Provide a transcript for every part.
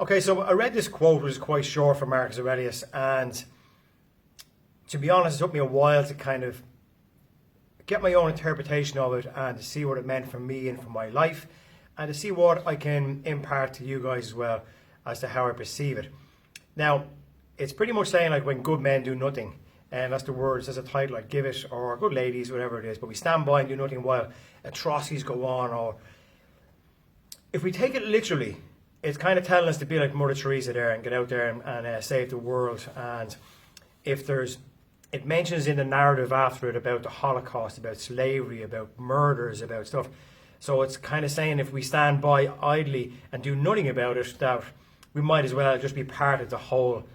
Okay, so I read this quote, which is quite short from Marcus Aurelius, and to be honest, it took me a while to kind of get my own interpretation of it and to see what it meant for me and for my life, and to see what I can impart to you guys as well as to how I perceive it. Now, it's pretty much saying like when good men do nothing, and that's the words, that's a title I'd give it, or good ladies, whatever it is, but we stand by and do nothing while atrocities go on. Or if we take it literally, it's kind of telling us to be like Mother Teresa there and get out there and save the world. And if there's, it mentions in the narrative after it about the Holocaust, about slavery, about murders, about stuff. So it's kind of saying if we stand by idly and do nothing about it, that we might as well just be part of the whole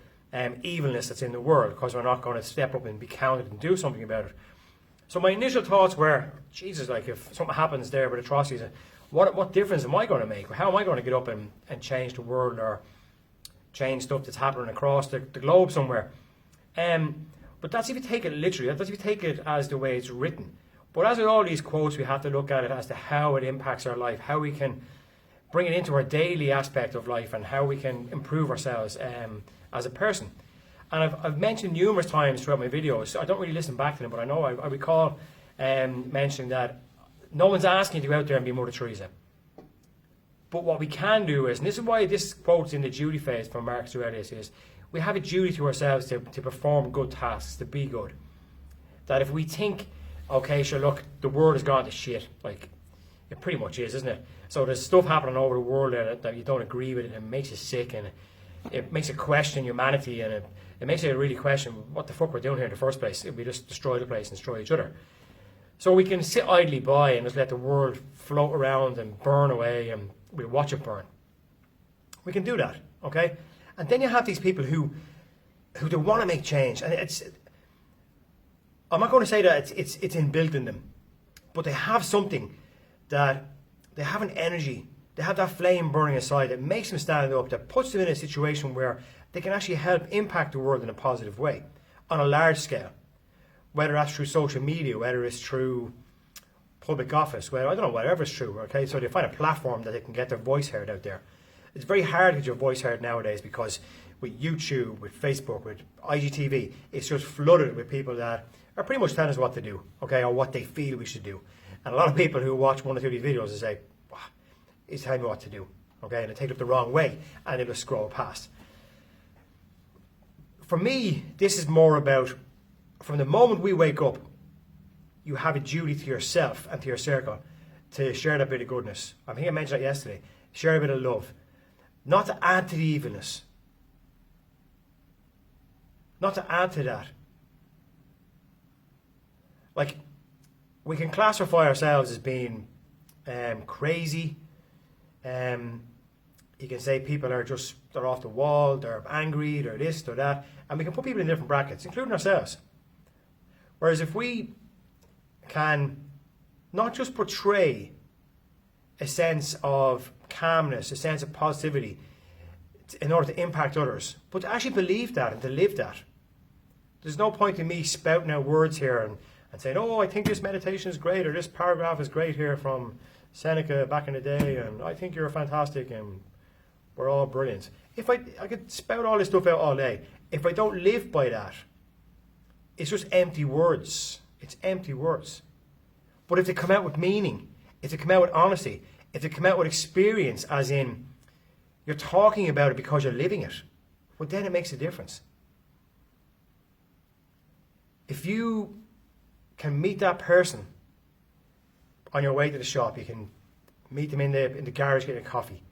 evilness that's in the world, because we're not going to step up and be counted and do something about it. So my initial thoughts were, Jesus, like if something happens there with atrocities, what difference am I going to make? How am I going to get up and change the world or change stuff that's happening across the globe somewhere? But that's if you take it literally, that's if you take it as the way it's written. But as with all these quotes, we have to look at it as to how it impacts our life, how we can bring it into our daily aspect of life, and how we can improve ourselves as a person. And I've mentioned numerous times throughout my videos, I don't really listen back to them, but I know I recall mentioning that no one's asking you to go out there and be Mother Teresa. But what we can do is, and this is why this quote's in the duty phase from Marcus Aurelius, is we have a duty to ourselves to perform good tasks, to be good. That if we think, okay, sure, look, the world has gone to shit, like it pretty much is, isn't it? So there's stuff happening over the world there that you don't agree with, and it makes you sick, and it makes you question humanity, and it makes you really question what the fuck we're doing here in the first place if we just destroy the place and destroy each other. So we can sit idly by and just let the world float around and burn away, and we'll watch it burn. We can do that, okay? And then you have these people who do want to make change, and I'm not going to say that it's inbuilt in them, but they have something, that they have an energy, they have that flame burning inside that makes them stand up, that puts them in a situation where they can actually help impact the world in a positive way on a large scale. Whether that's through social media, whether it's through public office, whether, I don't know, whatever it's through, okay? So they find a platform that they can get their voice heard out there. It's very hard to get your voice heard nowadays, because with YouTube, with Facebook, with IGTV, it's just flooded with people that are pretty much telling us what to do, okay, or what they feel we should do. And a lot of people who watch one or two of these videos and say, wow, he's telling me what to do, okay, and they take it the wrong way, and they just scroll past. For me, this is more about, from the moment we wake up, you have a duty to yourself and to your circle to share that bit of goodness. I think I mentioned that yesterday. Share a bit of love. Not to add to the evilness. Not to add to that. Like, we can classify ourselves as being crazy. You can say people they're off the wall, they're angry, they're this, they're that. And we can put people in different brackets, including ourselves. Whereas if we can not just portray a sense of calmness, a sense of positivity in order to impact others, but to actually believe that and to live that. There's no point in me spouting out words here and saying, oh, I think this meditation is great, or this paragraph is great here from Seneca back in the day, and I think you're fantastic, and we're all brilliant. If I could spout all this stuff out all day, if I don't live by that, it's just empty words. It's empty words. But if they come out with meaning, if they come out with honesty, if they come out with experience, as in you're talking about it because you're living it, well, then it makes a difference. If you can meet that person on your way to the shop, you can meet them in the garage getting a coffee,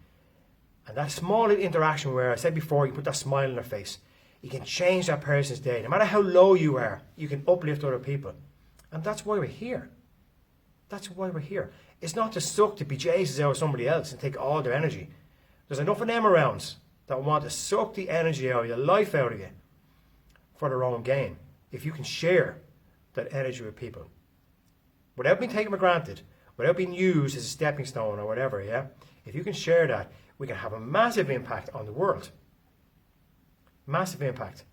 and that small little interaction where I said before, you put that smile on their face, you can change that person's day. No matter how low you are, you can uplift other people. And that's why we're here. That's why we're here. It's not to suck the bejesus out of somebody else and take all their energy. There's enough of them around that want to suck the energy out of you, life out of you, for their own gain. If you can share that energy with people, without being taken for granted, without being used as a stepping stone or whatever, yeah? If you can share that, we can have a massive impact on the world. Massive impact.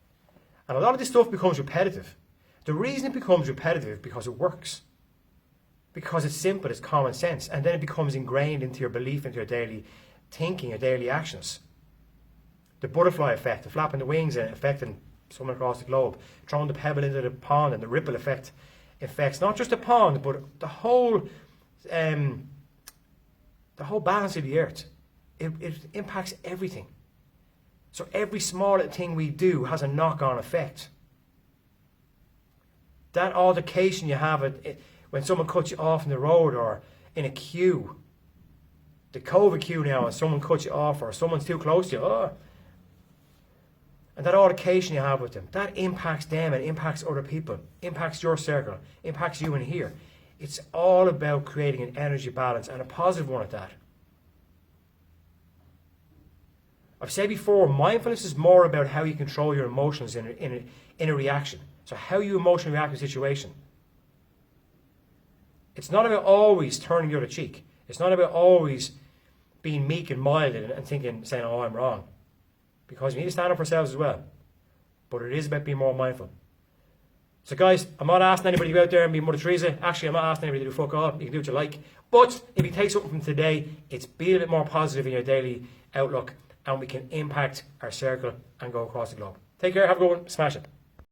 And a lot of this stuff becomes repetitive. The reason it becomes repetitive is because it works. Because it's simple, it's common sense. And then it becomes ingrained into your belief, into your daily thinking, your daily actions. The butterfly effect, the flapping the wings and affecting someone across the globe, throwing the pebble into the pond, and the ripple effect affects not just the pond, but the whole balance of the earth. It impacts everything. So every small thing we do has a knock-on effect. That altercation you have when someone cuts you off in the road or in a queue, the COVID queue now, and someone cuts you off or someone's too close to you, and that altercation you have with them, that impacts them and impacts other people, impacts your circle, impacts you in here. It's all about creating an energy balance, and a positive one at that. I've said before, mindfulness is more about how you control your emotions in a reaction. So how you emotionally react to a situation. It's not about always turning the other cheek. It's not about always being meek and mild and saying, oh, I'm wrong. Because we need to stand up for ourselves as well. But it is about being more mindful. So guys, I'm not asking anybody to go out there and be Mother Teresa. Actually, I'm not asking anybody to do fuck all. You can do what you like. But if you take something from today, it's be a bit more positive in your daily outlook, and we can impact our circle and go across the globe. Take care, have a good one, smash it.